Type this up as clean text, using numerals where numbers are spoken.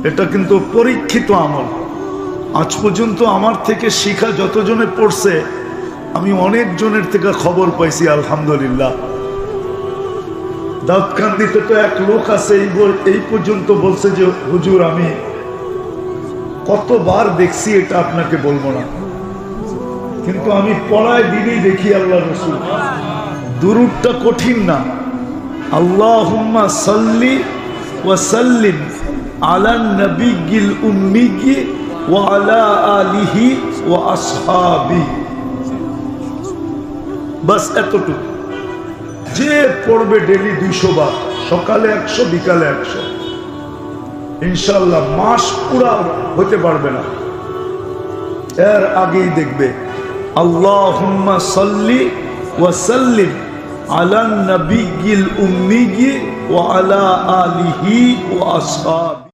এটা কিন্তু পরীক্ষিত আমল। আজ পর্যন্ত আমার থেকে শিখা যতজনে পড়ছে আমি অনেক জনের থেকে খবর পাইছি, আলহামদুলিল্লাহ। দাউদকান্দিতে তো এক লোক আছে, এই পর্যন্ত বলছে যে হুজুর আমি কতবার দেখছি এটা আপনাকে বলবো না, কিন্তু আমি পড়ায় দিনই দেখি আল্লাহ রসুল। দুরূদটা কঠিন না। আল্লাহুম্মা সাল্লি ওয়া সাল্লিম আলান নবিয়্যিল উম্মিয়্যি ওয়া আলা আলিহি ওয়া আসহাবিহি, বাস এতটুকু। যে পড়বে ডেলি 200 বার, সকালে 100 বিকালে 100, ইনশাআল্লাহ মাস পুরা হতে পারবে না, এর আগেই দেখবে আল্লাহুম্মা সাল্লি ওয়া সাল্লিম আলান নবিয়্যিল উম্মিয়্যি ওয়া আলা আলিহি ওয়া আসহাবিহি।